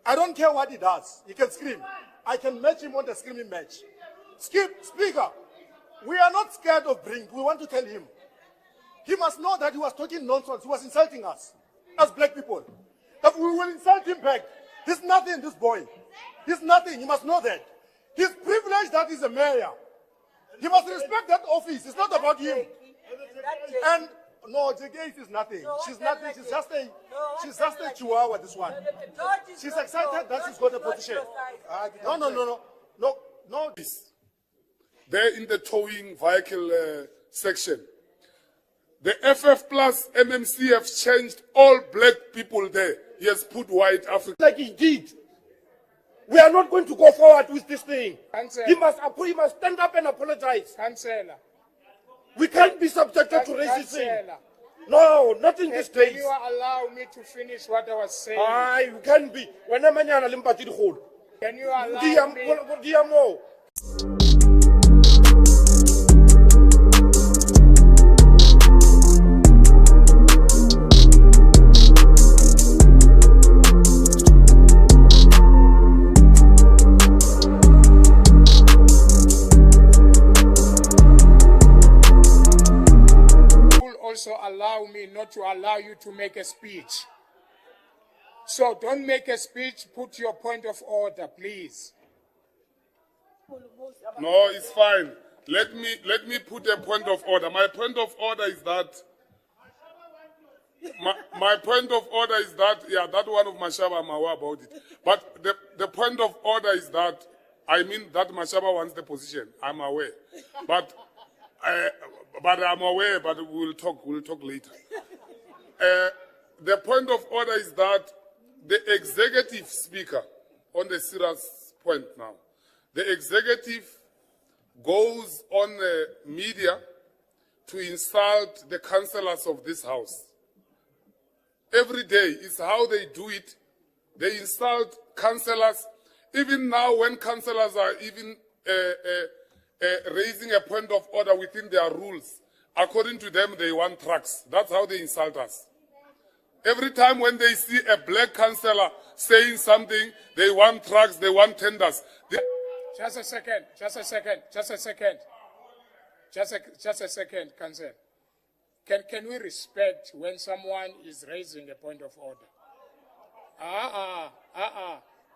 I don't care what he does. He can scream. I can match him on the screaming match. Speaker, we are not scared of Brink. We want to tell him. He must know that he was talking nonsense. He was insulting us as black people. That we will insult him back. He's nothing, this boy. He's nothing. He must know that. He's privileged that he's a mayor. He must respect that office. It's not about him. And no, the case is nothing. She's nothing. She's just a chihuahua, this one. She's excited that she's got a position. No. They're in the towing vehicle section. The FF plus MMC have changed all black people there. He has put white Africa. Like he did. We are not going to go forward with this thing. He must stand up and apologize. Councillor. We can't be subjected to racism. No, not in this case. Can you allow me to finish what I was saying? You can't be. Can you allow me? Also allow me not to allow you to make a speech. So don't make a speech, put your point of order, please. No, it's fine. Let me put a point of order. My point of order is that my point of order is that, yeah, that one of Mashaba, I'm aware about it. But the point of order is that, I mean that Mashaba wants the position. I'm aware. But I'm aware, but we'll talk later. The point of order is that the executive speaker, on the serious point now, the executive goes on the media to insult the councillors of this house. Every day is how they do it. They insult councillors. Even now when councillors are even raising a point of order within their rules, according to them, they want trucks. That's how they insult us. Every time when they see a black councillor saying something, they want trucks, they want tenders. Just a second, councillor. Can we respect when someone is raising a point of order?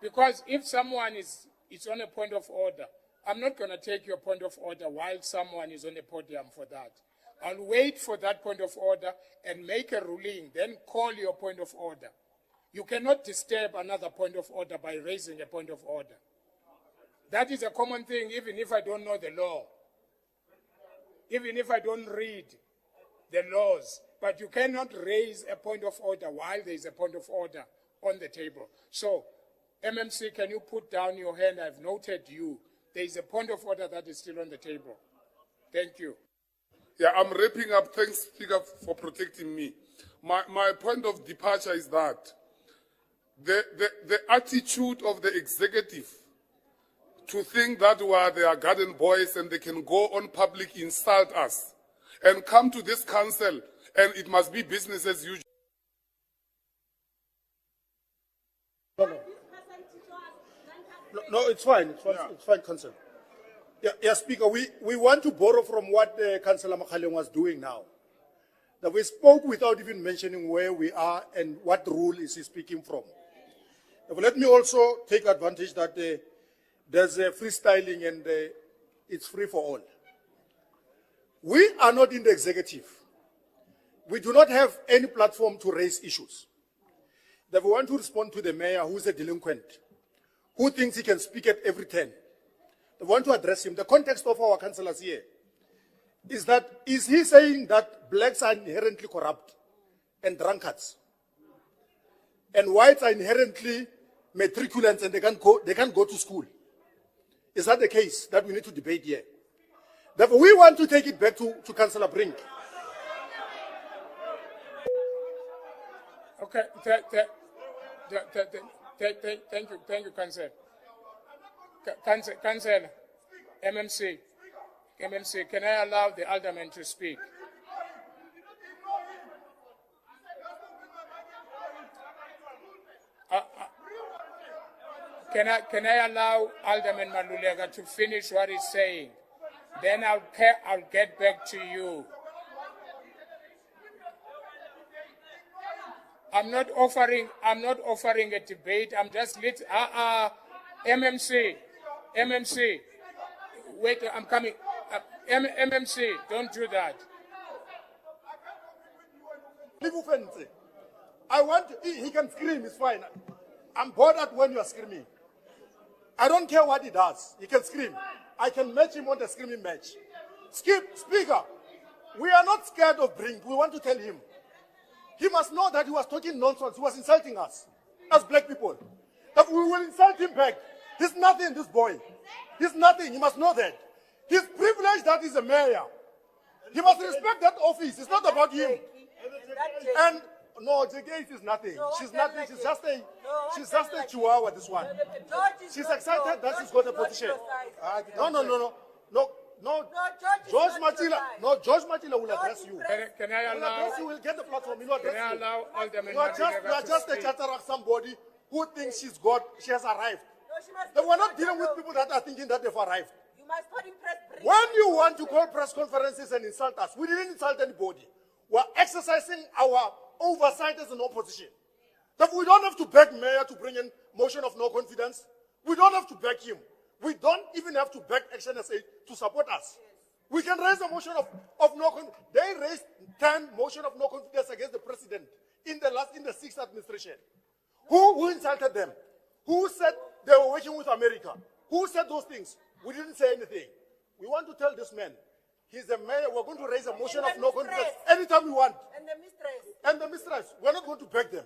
Because if someone is on a point of order, I'm not going to take your point of order while someone is on the podium for that. I'll wait for that point of order and make a ruling, then call your point of order. You cannot disturb another point of order by raising a point of order. That is a common thing, even if I don't know the law. Even if I don't read the laws. But you cannot raise a point of order while there is a point of order on the table. So, MMC, can you put down your hand? I've noted you. There is a point of order that is still on the table. Thank you. Yeah, I'm wrapping up. Thanks, Speaker, for protecting me. My point of departure is that the attitude of the executive to think that we are their garden boys and they can go on public, insult us, and come to this council and it must be business as usual. No, it's fine. It's fine, Councillor. Yeah, Speaker, we want to borrow from what Councillor Makhaleng was doing now. That we spoke without even mentioning where we are and what rule is he speaking from. But let me also take advantage that there's freestyling and it's free for all. We are not in the executive. We do not have any platform to raise issues. That we want to respond to the mayor who is a delinquent, who thinks he can speak at every turn. I want to address him. The context of our councillors here is that, is he saying that blacks are inherently corrupt and drunkards, and whites are inherently matriculants and they can't go to school? Is that the case that we need to debate here? Therefore, we want to take it back to Councillor Brink. Okay, thank you, Councillor. Councillor, MMC, can I allow the alderman to speak? can I allow Alderman Malulega to finish what he's saying? Then I'll get back to you. I'm not offering a debate. I'm just MMC. Wait, I'm coming. MMC, don't do that. I want, he can scream, it's fine. I'm bothered when you are screaming. I don't care what he does. He can scream. I can match him on the screaming match. Speaker, we are not scared of Brink. We want to tell him. He must know that he was talking nonsense. He was insulting us as black people. That we will insult him back. He's nothing, this boy. He's nothing. He must know that. He's privileged that he's a mayor. He must respect that office. It's not about him. And no, Jagate is nothing. She's nothing. She's just a chihuahua, this one. She's excited that she's got a position. No, George Matila will address you. Can I allow? You will get the platform. He will address Can I allow Alderman you are just a chatter of somebody who thinks she has arrived. We're not dealing with people that are thinking that they've arrived. You must not impress Brink. When you want to call press conferences and insult us, we didn't insult anybody. We're exercising our oversight as an opposition. That we don't have to beg Mayor to bring in motion of no confidence. We don't have to beg him. We don't even have to beg Action SA to support us. We can raise a motion of no confidence. They raised 10 motion of no confidence against the president in the 6th administration. Who insulted them? Who said they were working with America? Who said those things? We didn't say anything. We want to tell this man, he's the mayor. We're going to raise a motion of no confidence anytime we want. And the mistress. And the mistress, we're not going to beg them.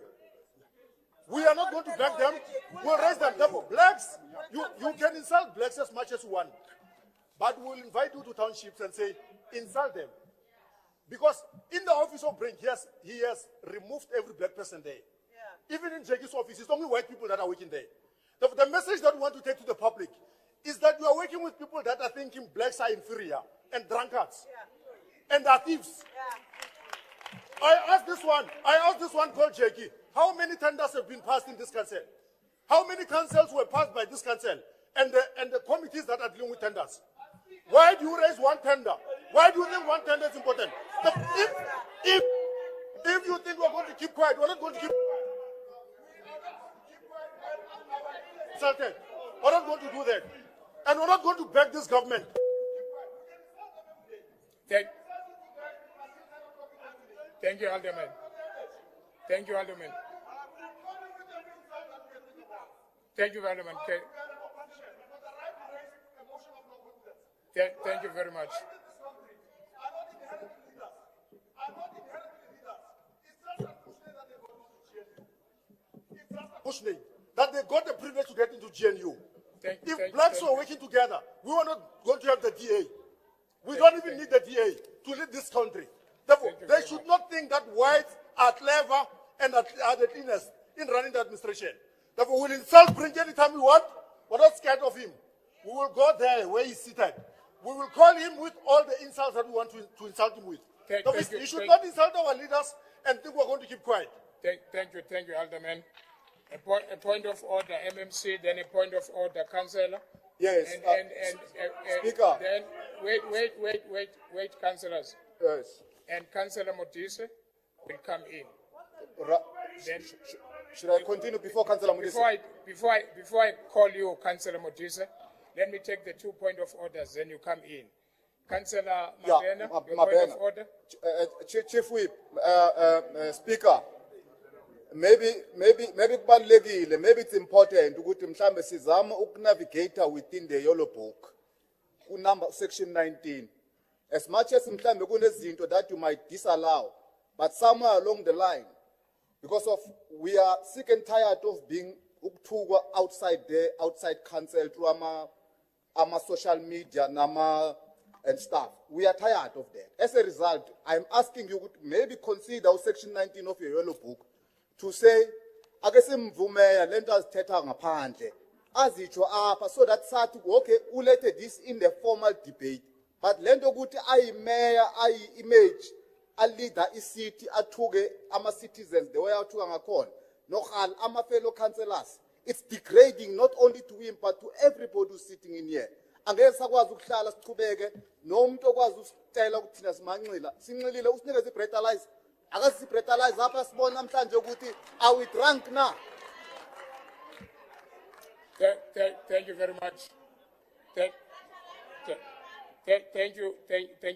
We are not going to beg them. We'll raise them. Therefore, blacks, you can insult blacks as much as you want. But we'll invite you to townships and say, insult them. Because in the office of Brink, he has removed every black person there. Yeah. Even in Jackie's office, it's only white people that are working there. The message that we want to take to the public is that you are working with people that are thinking blacks are inferior and drunkards. Yeah. And are thieves. Yeah. I asked this one called Jackie, how many tenders have been passed in this council? How many councils were passed by this council and the committees that are dealing with tenders? Why do you raise one tender? Why do you think one tender is important? If you think we're going to keep quiet, we're not going to keep insulted. We're not going to do that. And we're not going to beg this government. Thank you, Alderman. Thank you, Alderman. Thank you, Alderman. Thank you very much. Bushney, that they got the privilege to get into GNU. If blacks were working together, we were not going to have the DA. We don't even need the DA to lead this country. Therefore, they should not think that whites are clever and are the cleanest in running the administration. Therefore, we'll insult Brink anytime we want. We're not scared of him. We will go there where he's seated. We will call him with all the insults that we want to insult him with. He should not insult our leaders and think we're going to keep quiet. Thank you, Alderman. A point of order, MMC, then a point of order, Councillor. Yes. Speaker. Then wait, councillors. Yes. And Councillor Modise will come in. Then, should I continue before Councillor Modise? Before I call you, Councillor Modise, let me take the 2 point of orders, then you come in. Councillor Mabena, your point of order. Chief Whip, Speaker. Maybe kubalulekile, maybe it's important ukuthi mhlambe sizama ukunavigate within the yellow book number section 19 as much as mhlambe kunezinto that you might disallow, but somewhere along the line, because of we are sick and tired of being ukthukwa outside council through ama social media and stuff. We are tired of that. As a result, I'm asking you to maybe consider section 19 of your yellow book to say, ake simvumeya lento azithetha ngaphandle azitsho apha, so that sathi okay ulethe this in the formal debate, but lento ukuthi ayimeya ayi-image a-leader i-city athuke ama-citizens the way athuka ngakhona nohal ama-fellow councillors It's degrading not only to him but to everybody who's sitting in here. Angeke sakwazi ukuhlala sichubeke nomuntu okwazi usitela ukuthi thina simanxila. Sinxilile usinikeze i-breathalyzer. Akasi i-breathalyzer apha sibona namhlanje ukuthi are we drunk now? Thank you very much. Thank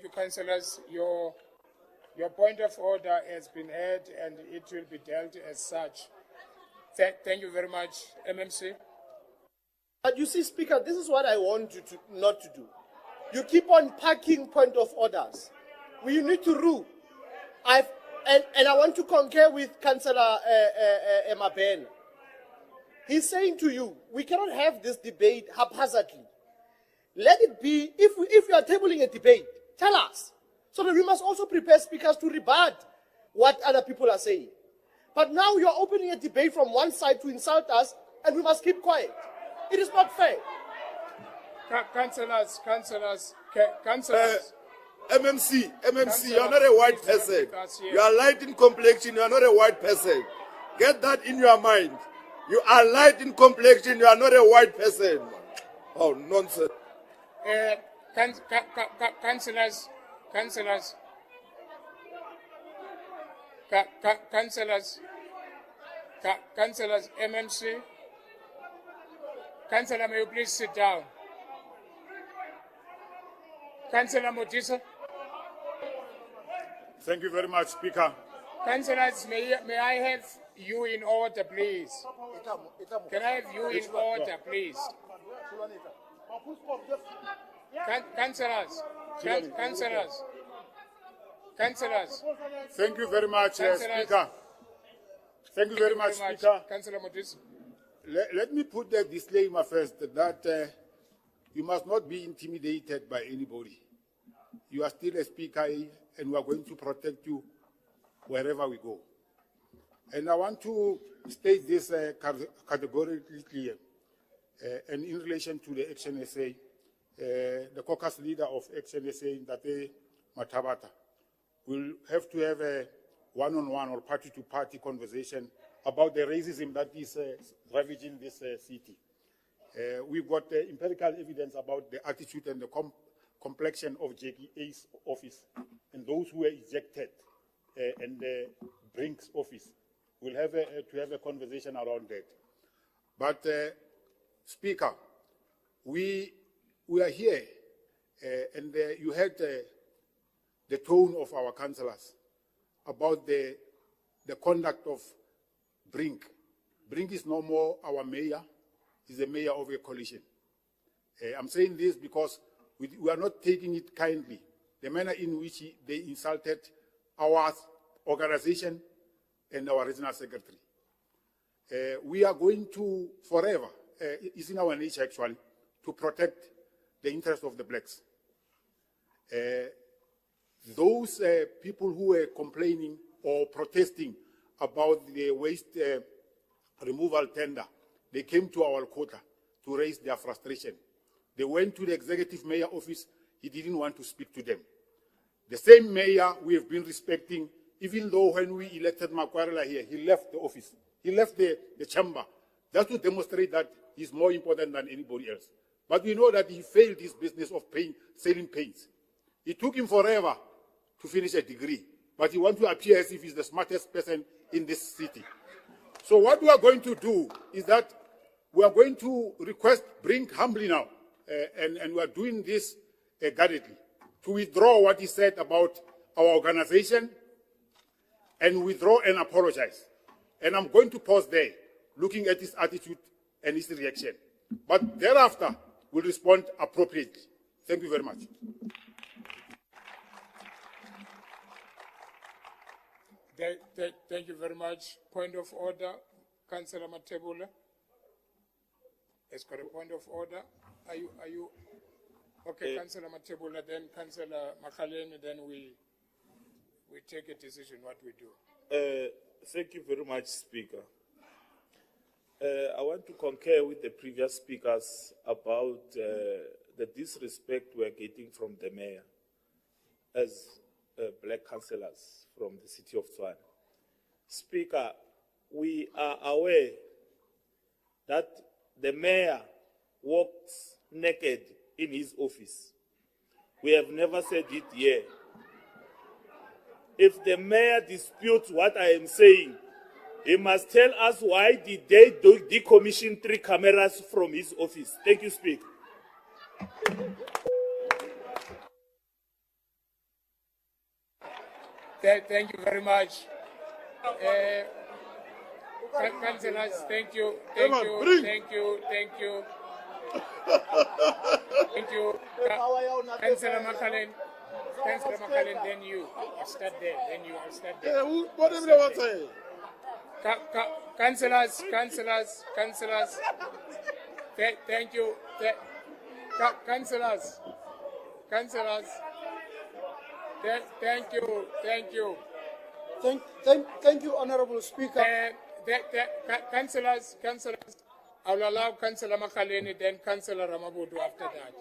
you, councillors. Your point of order has been heard and it will be dealt as such. Thank you very much, MMC. But you see, Speaker, this is what I want you to not to do. You keep on packing point of orders. We need to rule. And I want to concur with Councillor Emabene. He's saying to you, we cannot have this debate haphazardly. Let it be, if you are tabling a debate, tell us. So that we must also prepare speakers to rebut what other people are saying. But now you are opening a debate from one side to insult us, and we must keep quiet. It is not fair. Councillors. MMC, you are not a white person. You are light in complexion, you are not a white person. Get that in your mind. You are light in complexion, you are not a white person. Oh, nonsense. Councillors, MMC. Councillor, may you please sit down? Councillor Modisa. Thank you very much, Speaker. Councillors, may I have you in order, please? Can I have you in order, please? Councillors. Thank you very much, Speaker. Thank you very much, Speaker. Councillor Modisa. Let me put the disclaimer first that you must not be intimidated by anybody. You are still a speaker and we are going to protect you wherever we go. And I want to state this categorically clear. And in relation to the Action SA, the caucus leader of Action SA, Ndate Matabata, will have to have a one-on-one or party-to-party conversation about the racism that is ravaging this city. We've got empirical evidence about the attitude and the complexion of JKA's office and those who were ejected and Brink's office. We'll have to have a conversation around that. But, Speaker, we are here and you heard the tone of our councillors about the conduct of Brink. Brink is no more our mayor, he's the mayor of a coalition. I'm saying this because we are not taking it kindly, the manner in which they insulted our organization and our regional secretary. We are going to forever, it's in our nature actually, to protect the interest of the blacks. Those people who were complaining or protesting about the waste removal tender, they came to our quota to raise their frustration. They went to the executive mayor office, he didn't want to speak to them. The same mayor we have been respecting, even though when we elected Makwarela here, he left the office, he left the chamber. That's to demonstrate that he's more important than anybody else. But we know that he failed his business of selling paints. It took him forever to finish a degree, but he wants to appear as if he's the smartest person in this city. So what we are going to do is that we are going to request, bring humbly now, and we are doing this guardedly, to withdraw what he said about our organization and withdraw and apologize. And I'm going to pause there, looking at his attitude and his reaction. But thereafter, we'll respond appropriately. Thank you very much. Thank you very much. Point of order, Councillor Matebula has got a point of order. Are you? Okay, Councillor Matebula, then Councillor Makhaleni, then we take a decision what we do. Thank you very much, Speaker. I want to concur with the previous speakers about the disrespect we're getting from the mayor as black councillors from the city of Tshwane. Speaker, we are aware that the mayor walks naked in his office. We have never said it here. If the mayor disputes what I am saying, he must tell us why did they decommission 3 cameras from his office. Thank you, Speaker. Thank you very much. Councillors, thank you. Thank you. Councillor Makalen. Councillor Makalen, then you. I'll start there. Councillors. Thank you. Councillors. Thank you. Thank you, Honorable Speaker. Councillors, I will allow Councillor Makaleni, then Councillor Ramabudu after that.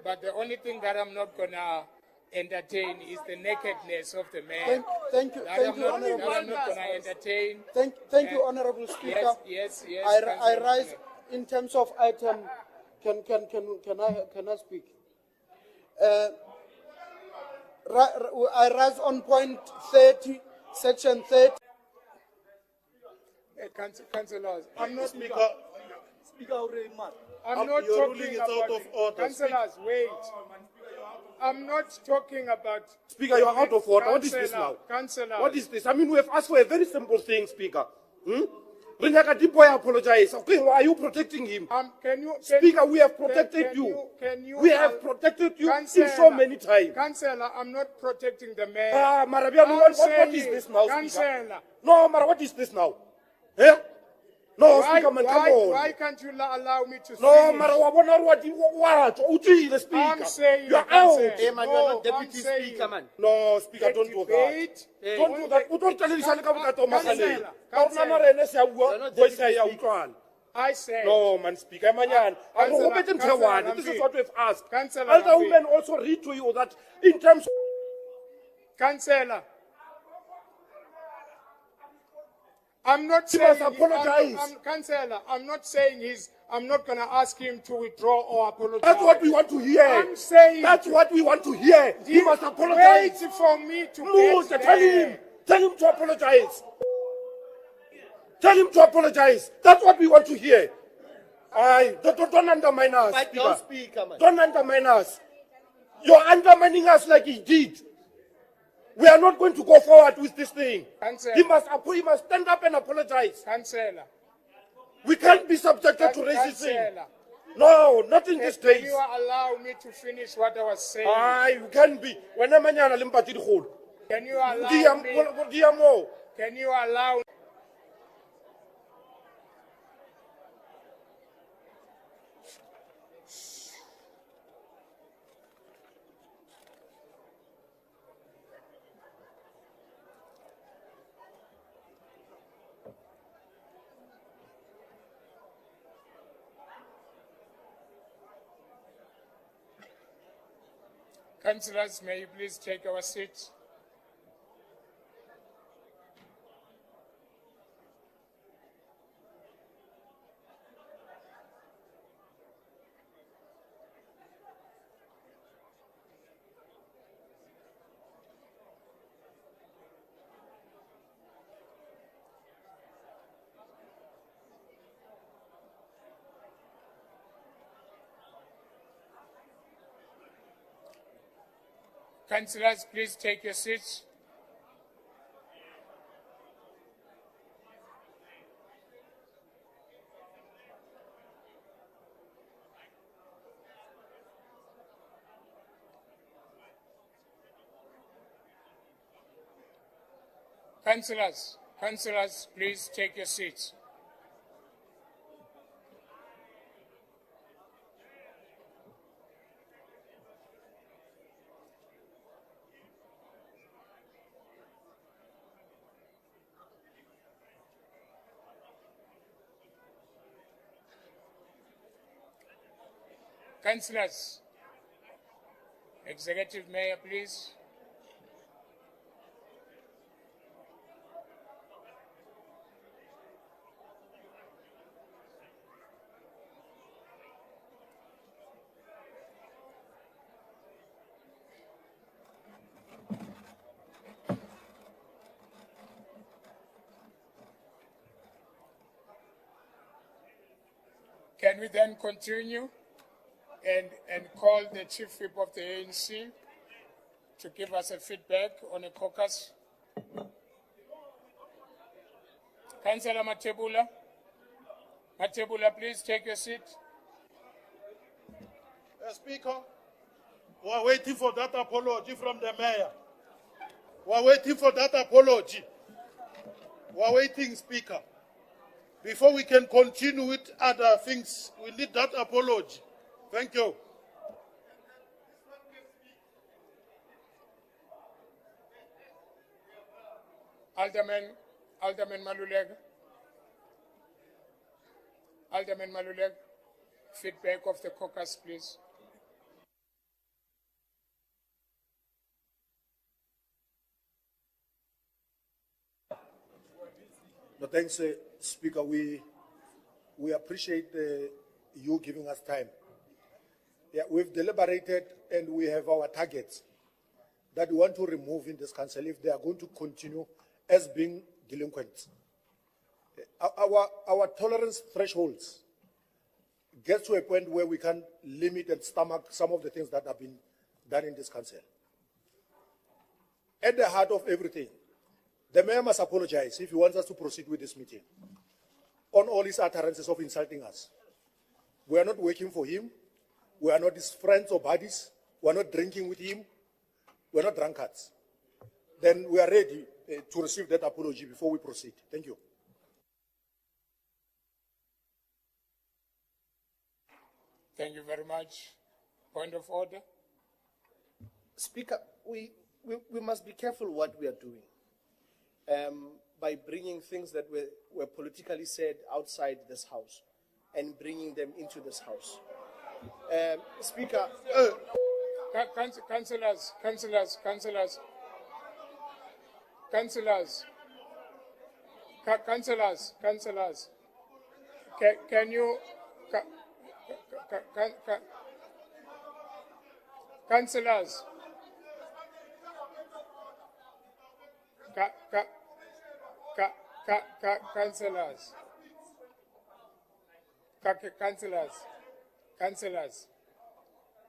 But the only thing that I'm not going to entertain is the nakedness of the man. Thank you, Honorable I'm not going to entertain. Thank you, Honorable Speaker. Yes. I rise in terms of item. Can I speak? I rise on point 30, section 30. Councillors, I'm not Speaker, I'm not your talking ruling is about out of order. Councillors, wait. I'm not talking about. Speaker, you are out of order. What is this now? Councillor. What is this? I mean, we have asked for a very simple thing, Speaker. Rinaka Dipoy apologize. Okay, why are you protecting him? Speaker, we have protected you. We have protected you in so many times. Councillor, I'm not protecting the mayor. Marabiano, what is this now, Speaker? Councillor. No, Mara, what is this now? Eh? No, Speaker, man, come on. Why can't you allow me to No, finish? Mara, what? Uti, the Speaker. I'm saying, you're out. Hey, man, you're not deputy speaker, man. No, Speaker, don't do that. Don't do that. Don't tell you something about Makale. I say. No, man, Speaker, man. This is what we've asked. Councillor, Other women also read to you that in terms of Councillor, I'm not he saying. must apologize. Councillor, I'm not saying I'm not going to ask him to withdraw or apologize. That's what we want to hear. I'm saying. That's what we want to hear. He must apologize. Wait for me to No, get tell there. him. Tell him to apologize. Tell him to apologize. That's what we want to hear. Don't undermine us. But don't speak, man. Don't undermine us. You're undermining us like he did. We are not going to go forward with this thing. Councillor. He must stand up and apologize. Councillor. We can't be subjected to racism. Councillor. No, not in this Can days. you allow me to finish what I was saying? You can be. When I'm limpati khulu. Can you allow me? Diamo. Can you allow? Councillors, may you please take our seats? Councillors, please take your seats. Councillors, please take your seats. Councillors, Executive Mayor, please. Can we then continue and call the Chief Whip of the ANC to give us a feedback on a caucus? Councillor Matebula. Matebula, please take your seat. Speaker, we are waiting for that apology from the mayor. We are waiting for that apology. We are waiting, Speaker. Before we can continue with other things, we need that apology. Thank you. Alderman Maluleg. Alderman Maluleg, feedback of the caucus, please. No, thanks, Speaker. We appreciate you giving us time. Yeah, we've deliberated and we have our targets that we want to remove in this council if they are going to continue as being delinquents. Our tolerance thresholds get to a point where we can limit and stomach some of the things that have been done in this council. At the heart of everything, the mayor must apologize if he wants us to proceed with this meeting on all his utterances of insulting us. We are not working for him. We are not his friends or buddies. We are not drinking with him. We are not drunkards. Then we are ready to receive that apology before we proceed. Thank you. Thank you very much. Point of order. Speaker, we must be careful what we are doing by bringing things that were politically said outside this house and bringing them into this house. Speaker, councillors, can you, councillors,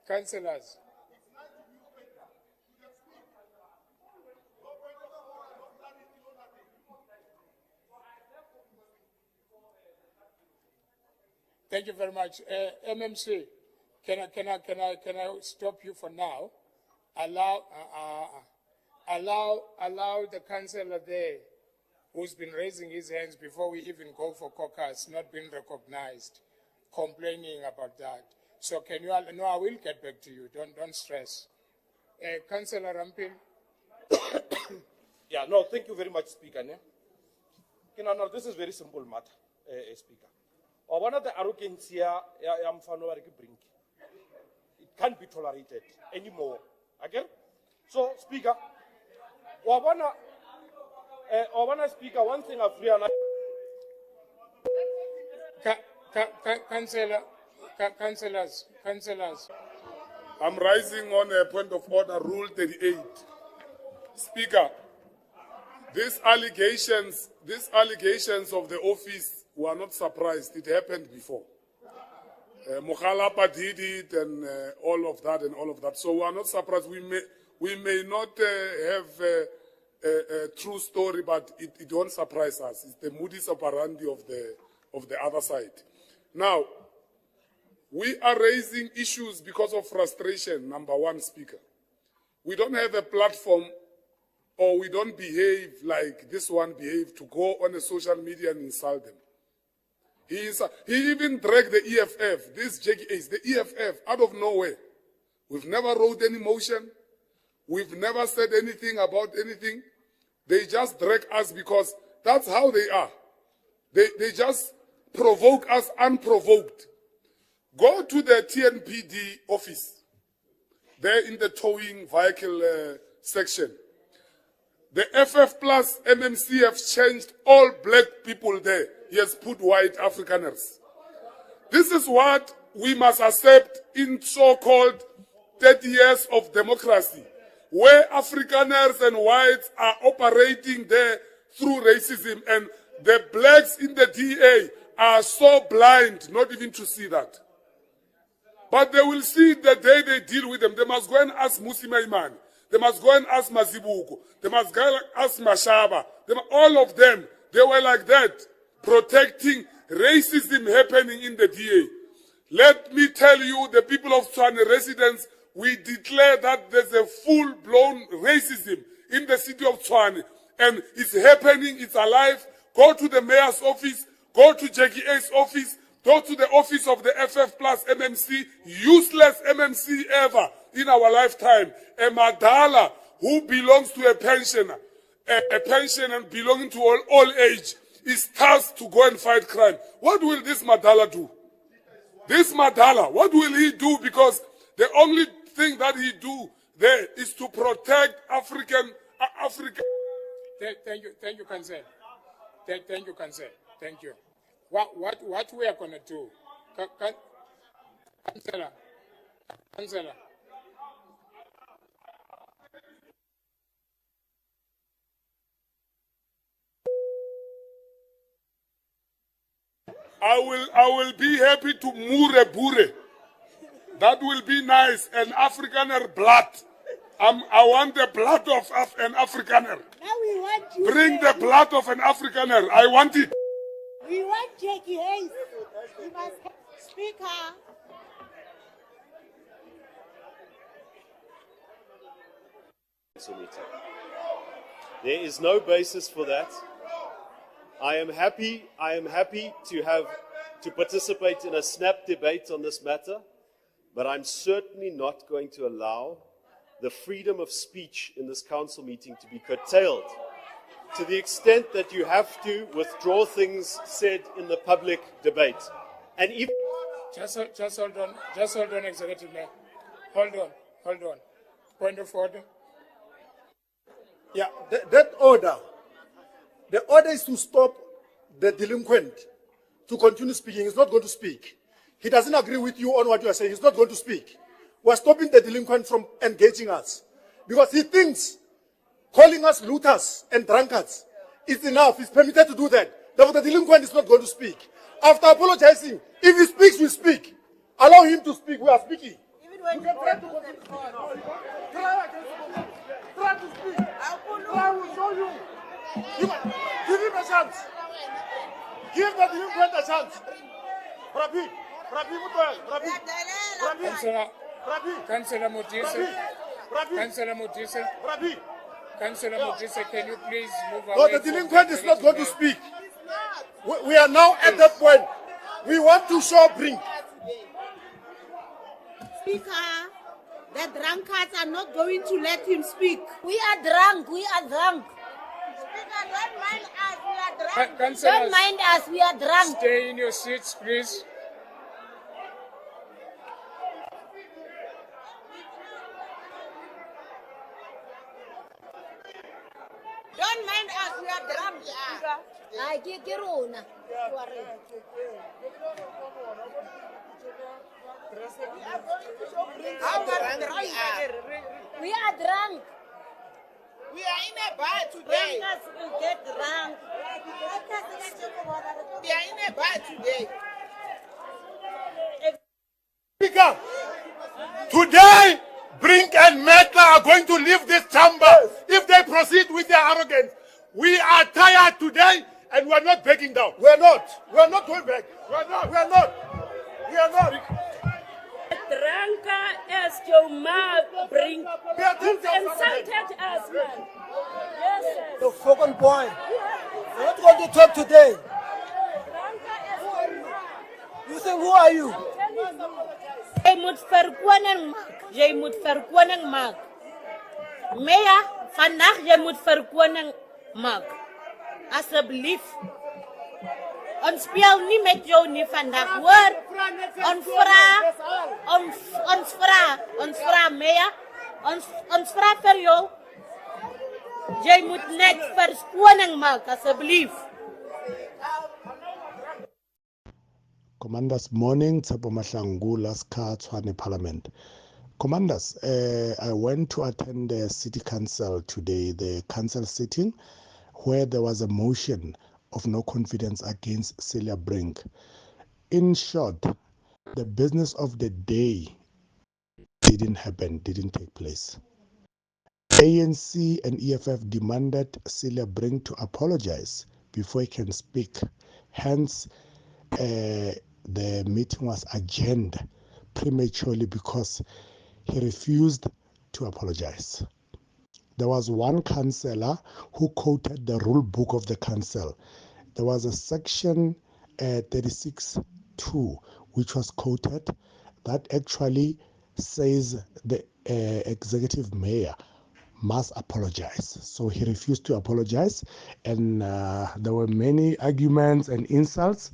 councillors. Thank you very much. MMC, can I stop you for now? Allow the councillor there who's been raising his hands before we even go for caucus, not being recognized, complaining about that. So can you, no, I will get back to you, don't stress. Councillor Rampin. Yeah, no, thank you very much, Speaker. No, this is very simple matter, Speaker. One of the arrogance here, it can't be tolerated anymore. Again? So, Speaker, Speaker, one thing I've realized. Councillors. I'm rising on a point of order, Rule 38. Speaker, these allegations of the office were not surprised. It happened before. Mokhalapa did it and all of that. So we are not surprised. We may not have a true story, but it won't surprise us. It's the modus operandi of the other side. Now, we are raising issues because of frustration, number one, Speaker. We don't have a platform or we don't behave like this one behaved to go on the social media and insult them. He even dragged the EFF, this JGAs, the EFF, out of nowhere. We've never wrote any motion. We've never said anything about anything. They just drag us because that's how they are. They just provoke us unprovoked. Go to the TNPD office. They're in the towing vehicle section. The FF plus MMC have changed all black people there. He has put white Afrikaners. This is what we must accept in so-called 30 years of democracy, where Afrikaners and whites are operating there through racism, and the blacks in the DA are so blind not even to see that. But they will see the day they deal with them. They must go and ask Musima Imani. They must go and ask Mazibuko. They must go and ask Mashaba. All of them, they were like that, protecting racism happening in the DA. Let me tell you, the people of Tshwane residents, we declare that there's a full-blown racism in the city of Tshwane. And it's happening, it's alive. Go to the mayor's office, go to Jackie A's office, go to the office of the FF plus MMC, useless MMC ever in our lifetime. A Madala who belongs to a pensioner, a pensioner belonging to old age, is tasked to go and fight crime. What will this Madala do? This Madala, what will he do? Because the only thing that he do there is to protect Africa. Thank you, Council. Thank you, Council. Thank you. What we are going to do, Councillor. I will be happy to mure bure. That will be nice. An Afrikaner blood. I want the blood of an Afrikaner. Now we want you. Bring the blood of an Afrikaner. I want it. We want Jackie Hayes. We must have Speaker. There is no basis for that. I am happy to participate in a snap debate on this matter, but I'm certainly not going to allow the freedom of speech in this council meeting to be curtailed to the extent that you have to withdraw things said in the public debate. And even just hold on, Executive Mayor. Hold on. Point of order. Yeah, that order, the order is to stop the delinquent to continue speaking. He's not going to speak. He doesn't agree with you on what you are saying. He's not going to speak. We're stopping the delinquent from engaging us because he thinks calling us looters and drunkards is enough. He's permitted to do that. Therefore, the delinquent is not going to speak. After apologizing, if he speaks, we speak. Allow him to speak. We are speaking. Even when You can try to continue. Try to speak. I will show you. Give him a chance. Give the delinquent a chance. Rabi, Councillor Mutise, can you please move away? No, the delinquent is not going to speak. We are now at that point. We want to show Brink. Speaker, the drunkards are not going to let him speak. We are drunk. Speaker, don't mind us, we are drunk. Don't mind us, we are drunk. Stay in your seats, please. Don't mind us, we are drunk. I get Gerona. We are drunk. We are in a bar today. Drunkards will get drunk. We are in a bar today. Speaker, today, Brink and Meta are going to leave this chamber if they proceed with their arrogance. We are tired today and we are not backing down. We are not going back. We are not. Drunker as your mouth bring. You insulted us, man. Yes, sir. The fucking boy. We're not going to talk today. Drunker as your mouth. You think, who are you? Jy moet verkoning maak. Meya, vandag jy moet verkoning maak. Asseblief. Ons speel nie met jou nie vandag, hoor. Ons vra Meya. Ons vra vir jou. Jy moet net verskoning maak, asseblief. Commanders, morning, Tsapo Mahlangu, Laska, Tshwane Parliament. Commanders, I went to attend the City Council today, the council sitting, where there was a motion of no confidence against Celia Brink. In short, the business of the day didn't happen, didn't take place. ANC and EFF demanded Celia Brink to apologize before he can speak. Hence, the meeting was adjourned prematurely because he refused to apologize. There was one councillor who quoted the rule book of the council. There was a section 36.2 which was quoted that actually says the executive mayor must apologize. So he refused to apologize, and there were many arguments and insults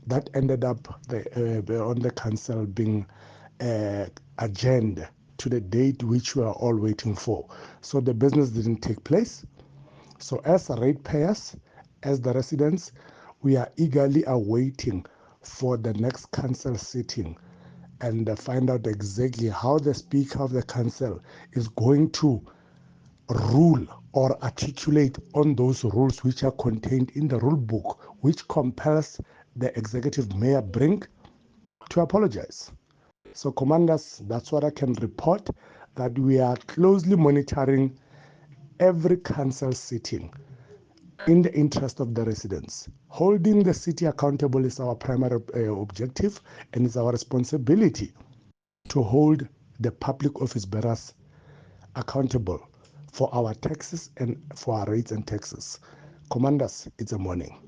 that ended up on the council being adjourned to the date which we are all waiting for. So the business didn't take place. So as ratepayers, as the residents, we are eagerly awaiting for the next council sitting and find out exactly how the Speaker of the Council is going to rule or articulate on those rules which are contained in the rule book, which compels the executive mayor Brink to apologize. So, commanders, that's what I can report, that we are closely monitoring every council sitting in the interest of the residents. Holding the city accountable is our primary objective, and it's our responsibility to hold the public office bearers accountable for our taxes and for our rates and taxes. Commanders, it's a morning.